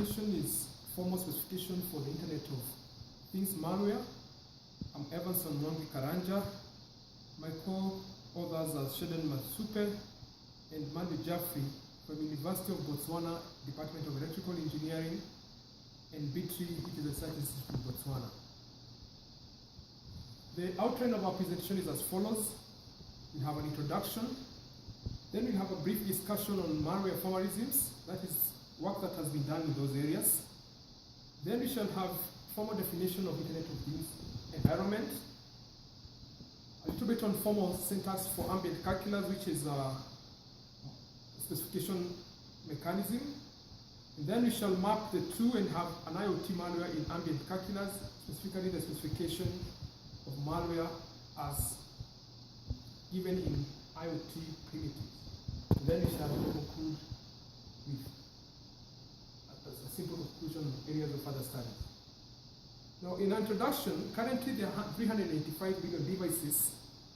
presentation is formal specification for the Internet of Things malware. I'm Evanson Mwangi Karanja. My co-authors are Sheldon Masupe and Manu Jaffrey from University of Botswana, Department of Electrical Engineering, and BITRI, which is a research institute in Botswana. The outline of our presentation is as follows. We have an introduction, then we have a brief discussion on malware formalisms, that is work that has been done in those areas. Then we shall have formal definition of Internet of Things environment, a little bit on formal syntax for ambient calculus, which is a specification mechanism. And then we shall map the two and have an IoT malware in ambient calculus, specifically the specification of malware as given in IoT primitives. And then we shall conclude with a simple conclusion on areas of further studies. Now, in introduction, currently there are 385 billion devices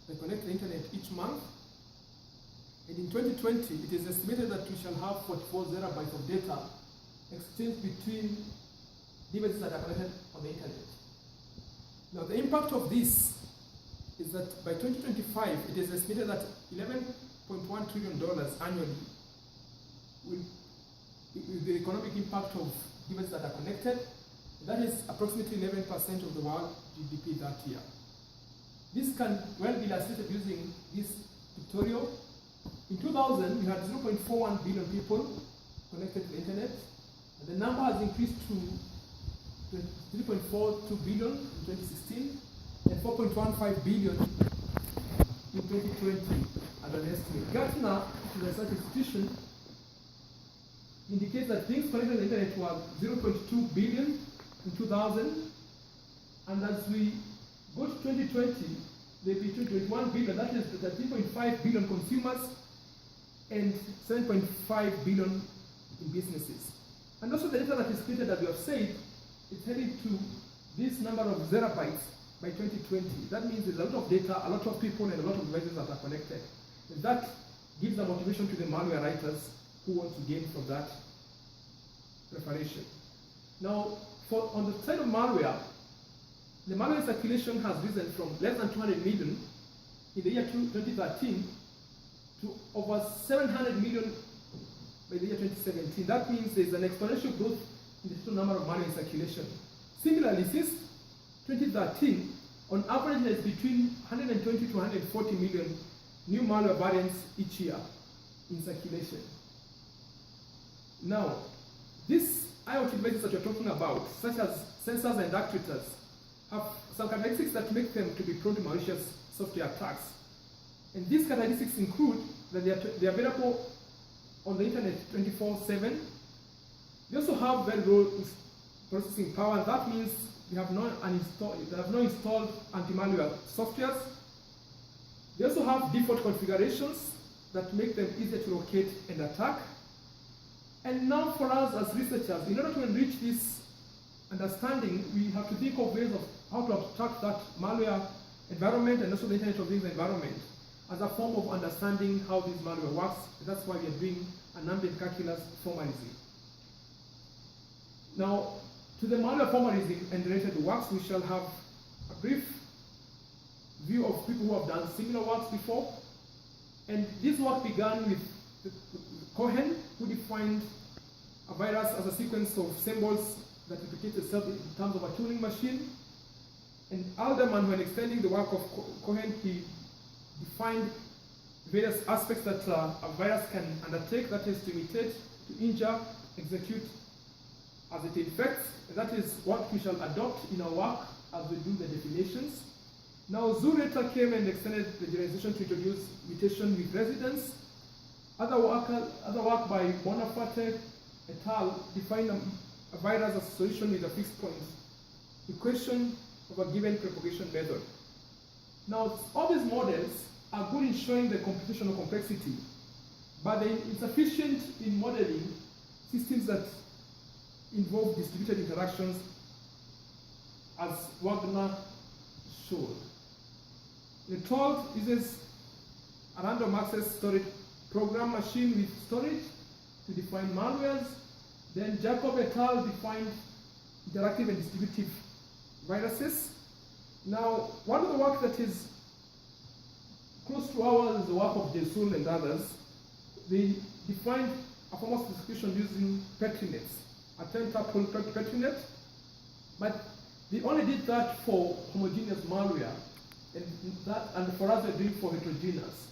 that connect to the internet each month. And in 2020, it is estimated that we shall have 44 zettabytes of data exchanged between devices that are connected on the internet. Now, the impact of this is that by 2025, it is estimated that $11.1 trillion annually will the economic impact of devices that are connected. That is approximately 11% of the world GDP that year. This can well be illustrated using this pictorial. In 2000, we had 0.41 billion people connected to the internet, and the number has increased to 3.42 billion in 2016 and 4.15 billion in 2020 as an estimate. Gartner, which is a research institution, indicates that things connected to the internet were 0.2 billion in 2000, and as we go to 2020, there will be 21 billion, that is 13.5 billion consumers and 7.5 billion in businesses. And also the data that is created, as we have said, it's heading to this number of zettabytes by 2020. That means there's a lot of data, a lot of people, and a lot of devices that are connected. And that gives a motivation to the malware writers who want to gain from that preparation. Now, on the side of malware, the malware circulation has risen from less than 200 million in the year 2013 to over 700 million by the year 2017. That means there's an exponential growth in the total number of malware in circulation. Similarly, since 2013, on average, there's between 120 to 140 million new malware variants each year in circulation. Now, these IoT devices that you're talking about, such as sensors and actuators, have some characteristics that make them to be prone to malicious software attacks. And these characteristics include that they are available on the internet 24/7. They also have very low processing power, and that means they have no installed anti-malware softwares. They also have default configurations that make them easier to locate and attack. And now for us as researchers, in order to enrich this understanding, we have to think of ways of how to abstract that malware environment and also the Internet of Things environment as a form of understanding how this malware works. And that's why we are doing an ambient calculus formalism. Now, to the malware formalism and related works, we shall have a brief view of people who have done similar works before. And this work began with Cohen, who defined a virus as a sequence of symbols that replicate itself in terms of a Turing machine. And Alderman, when extending the work of Cohen, he defined various aspects that a virus can undertake, that is to imitate, to injure, execute as it infects. And that is what we shall adopt in our work as we do the definitions. Now, Zureta came and extended the generalization to introduce mutation with residence. Other work by Bonaparte et al. Defined a virus as a solution with a fixed point equation of a given propagation method. Now, all these models are good in showing the computational complexity, but they're insufficient in modeling systems that involve distributed interactions, as Wagner showed. The tool uses a random access storage program machine with storage to define malwares. Then Jacob et al. Defined interactive and distributive viruses. Now, one of the work that is close to ours is the work of Jesul and others. They defined a form of specification using Petri nets, a 10-tuple Petri net, but they only did that for homogeneous malware, and for us they did it for heterogeneous.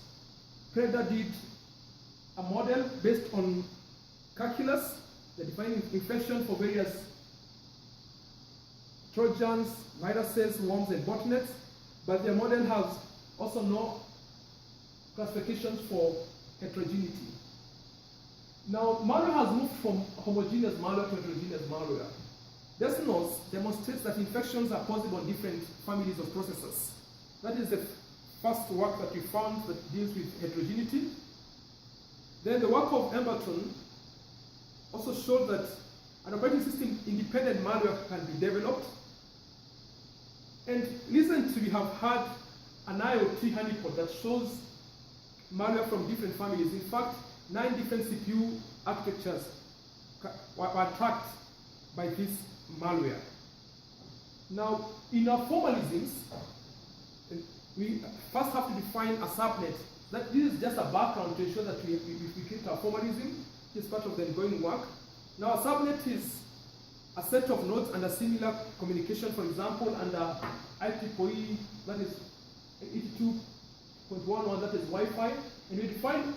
Preda did a model based on calculus, they defined infection for various Trojans, viruses, worms, and botnets, but their model has also no classifications for heterogeneity. Now, malware has moved from homogeneous malware to heterogeneous malware. This note demonstrates that infections are possible on different families of processors. That is the first work that we found that deals with heterogeneity. Then the work of Emberton also showed that an operating system independent malware can be developed. And recently we have had an IoT honeypot that shows malware from different families. In fact, 9 different CPU architectures were tracked by this malware. Now, in our formalisms, we first have to define a subnet. That this is just a background to ensure that we create our formalism. It's part of the ongoing work. Now, a subnet is a set of nodes and a similar communication, for example, under IEEE, that is 82.11, that is Wi-Fi, and we define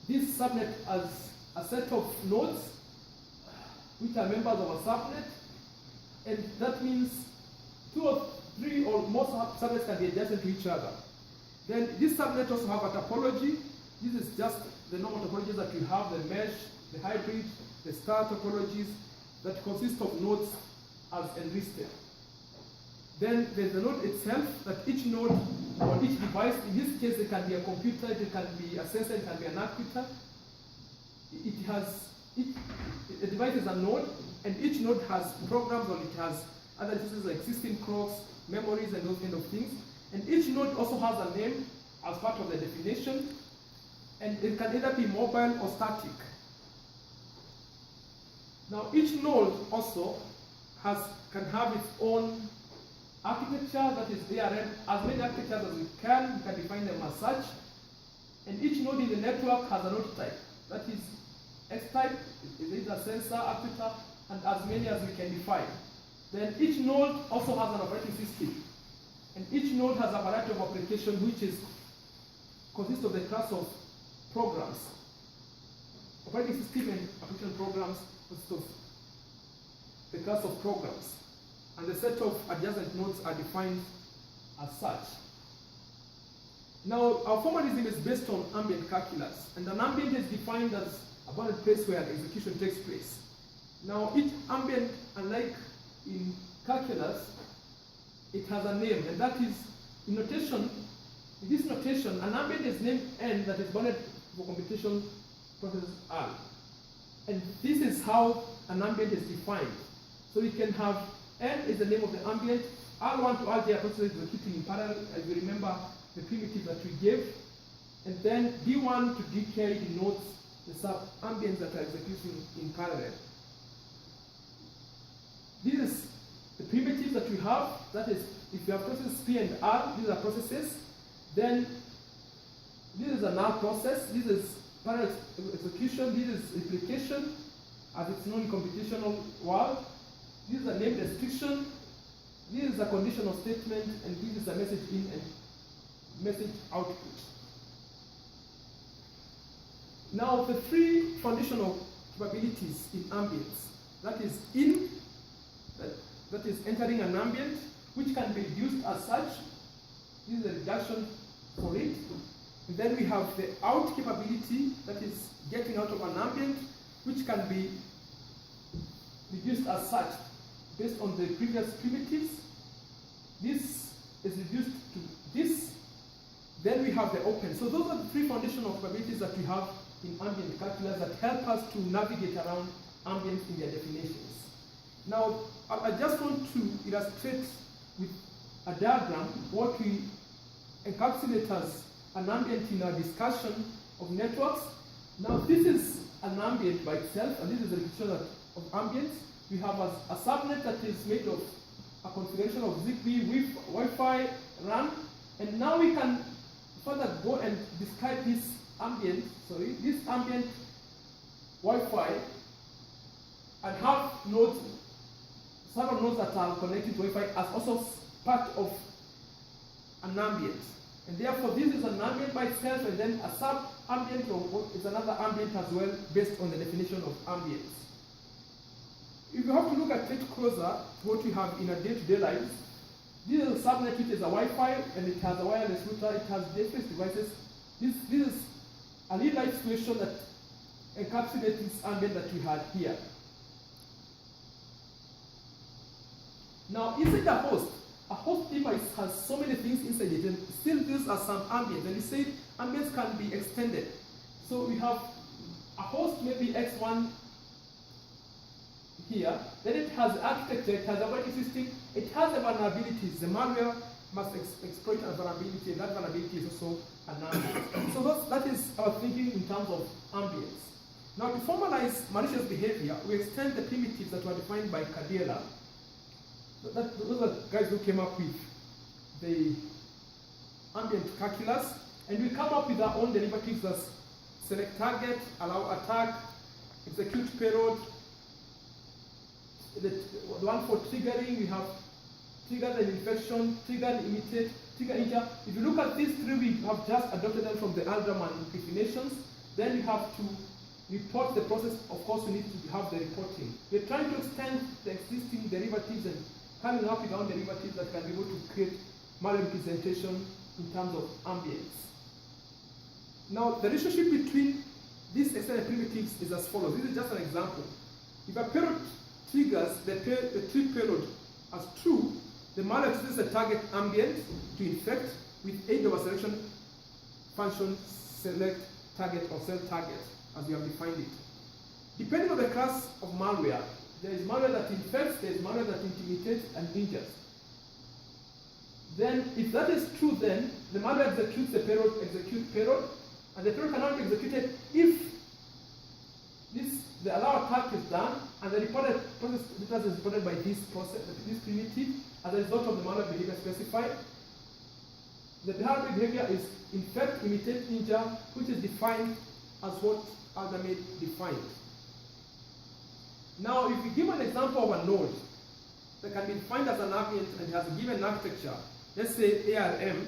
this subnet as a set of nodes which are members of a subnet, and that means 2 or 3 or more subnets can be adjacent to each other. Then this subnet also have a topology. This is just the normal topologies that we have, the mesh, the hybrid, the star topologies that consist of nodes as enlisted. Then there's the node itself, that each node on each device, in this case it can be a computer, it can be a sensor, it can be an actuator. The device is a node, and each node has programs, or it has other resources like system clocks, memories, and those kind of things. And each node also has a name as part of the definition, and it can either be mobile or static. Now, each node also can have its own architecture, that is ARM, as many architectures as we can define them as such. And each node in the network has a node type. That is X-type, is either sensor, actuator, and as many as we can define. Then each node also has an operating system. And each node has a variety of applications which consists of the class of programs. Operating system and application programs consist of the class of programs. And the set of adjacent nodes are defined as such. Now, our formalism is based on ambient calculus, and an ambient is defined as a bounded place where execution takes place. Now, each ambient, unlike in calculus, it has a name, and that is, in notation, in this notation, an ambient is named N that is bounded for computation process R. And this is how an ambient is defined. So we can have N is the name of the ambient, R1 to Rj process is executing in parallel, as you remember the primitive that we gave, and then D1 to Dk denotes the sub-ambients that are executing in parallel. This is the primitives that we have, that is, if you have processes P and R, these are processes, then this is an R process, this is parallel execution, this is replication, as it's known in computational world, this is a name restriction, this is a conditional statement, and this is a message in and message output. Now, the 3 foundational capabilities in ambience, that is in, that is entering an ambient, which can be used as such. This is a reduction for it. And then we have the out capability, that is getting out of an ambient, which can be reduced as such based on the previous primitives. This is reduced to this. Then we have the open. So those are the 3 foundational capabilities that we have in ambient calculus that help us to navigate around ambience in their definitions. Now, I just want to illustrate with a diagram what we encapsulate as an ambient in our discussion of networks. Now, this is an ambient by itself, and this is the definition of ambience. We have a subnet that is made of a configuration of ZigBee, Wi-Fi, RAN, and now we can further go and describe this ambient Wi-Fi, and have nodes, several nodes that are connected to Wi-Fi as also part of an ambient. And therefore, this is an ambient by itself, and then a sub-ambient is another ambient as well, based on the definition of ambience. If you have to look at it closer, what we have in our day-to-day lives, this is a subnet which is a Wi-Fi, and it has a wireless router, it has different devices. This is a real-life situation that encapsulates this ambient that we had here. Now, inside a host device has so many things inside it, and still these are some ambience. And we say ambience can be extended. So we have a host, maybe X1 here, then it has architecture, it has a operating system, it has the vulnerabilities. The malware must exploit a vulnerability, and that vulnerability is also an ambience. So that is our thinking in terms of ambience. Now, to formalize malicious behavior, we extend the primitives that were defined by Cadella. Those are guys who came up with the ambient calculus, and we come up with our own derivatives as select target, allow attack, execute payload. The one for triggering, we have trigger and infection, trigger and imitate, trigger injure. If you look at these three, we have just adopted them from the Alderman definitions. Then you have to report the process. Of course, we need to have the reporting. We're trying to extend the existing derivatives and coming up with our own derivatives that can be able to create malware representation in terms of ambience. Now, the relationship between these extended primitives is as follows. This is just an example. If a payload triggers the tree payload as true, the malware uses the target ambient to infect with aid of a selection function select target or cell target, as we have defined it. Depending on the class of malware, there is malware that infects, there is malware that intimidates and injures. Then, if that is true, then the malware executes the payload, and the payload cannot be executed if the allow attack is done, and the reported process is reported by this primitive as a result of the malware behavior specified. The malware behavior is infect, imitate, injure, which is defined as what Alderman defined. Now, if we give an example of a node that can be defined as an ambient and has a given architecture, let's say ARM,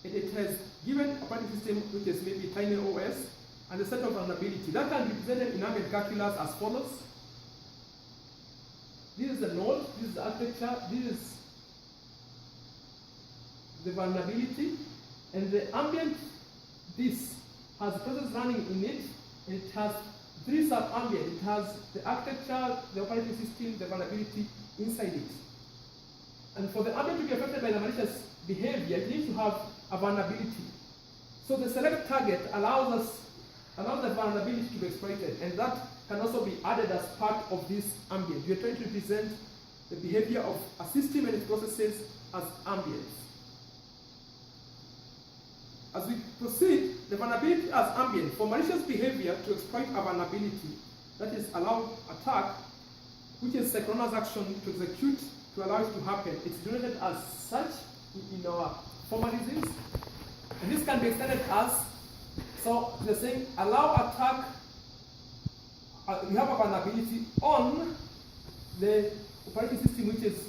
and it has given operating system which is maybe tiny OS and a set of vulnerability, that can be presented in ambient calculus as follows. This is the node, this is the architecture, this is the vulnerability, and the ambient, this has a process running in it, and it has three sub-ambient. It has the architecture, the operating system, the vulnerability inside it. And for the ambient to be affected by the malicious behavior, it needs to have a vulnerability. So the select target allows the vulnerability to be exploited, and that can also be added as part of this ambient. We are trying to represent the behavior of a system and its processes as ambience. As we proceed, the vulnerability as ambient, for malicious behavior to exploit a vulnerability, that is allow attack, which is synchronous action to execute to allow it to happen. It's denoted as such in our formalisms, and this can be extended as, so they're saying allow attack, we have a vulnerability on the operating system, which is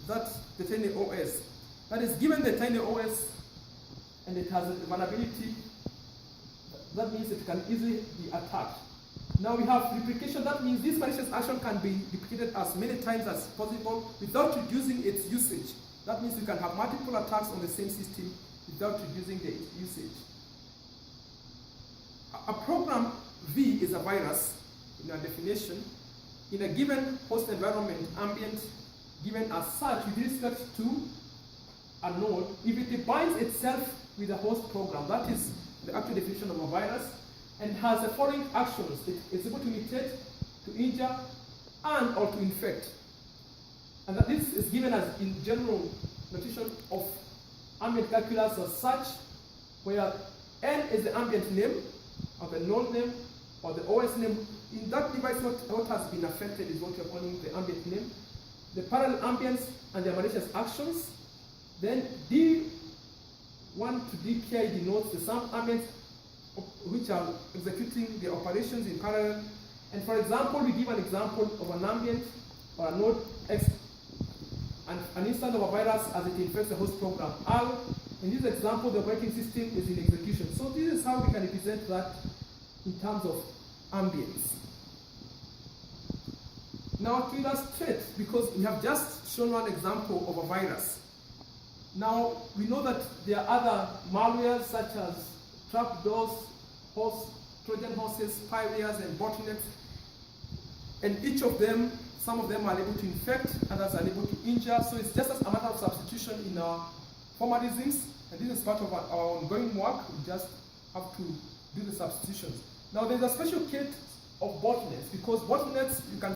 the tiny OS. That is given the tiny OS, and it has a vulnerability, that means it can easily be attacked. Now we have replication, that means this malicious action can be replicated as many times as possible without reducing its usage. That means we can have multiple attacks on the same system without reducing the usage. A program V is a virus, in our definition, in a given host environment, ambient, given as such with respect to a node, if it binds itself with a host program, that is the actual definition of a virus, and has the following actions. It is able to imitate, to injure, and or to infect. And that this is given as in general notation of ambient calculus as such, where N is the ambient name, or the node name, or the OS name. In that device, what has been affected is what you're calling the ambient name, the parallel ambience, and the malicious actions. Then D1 to DKI denotes the some ambience which are executing the operations in parallel. And for example, we give an example of an ambient or a node X, and an instance of a virus as it infects the host program R. In this example, the operating system is in execution. So this is how we can represent that in terms of ambience. Now to illustrate, because we have just shown one example of a virus. Now we know that there are other malwares such as trapdoors, Trojan horses, spywares, and botnets. And each of them, some of them are able to infect, others are able to injure. So it's just a matter of substitution in our formalisms. And this is part of our ongoing work. We just have to do the substitutions. Now there's a special case of botnets, because botnets, you can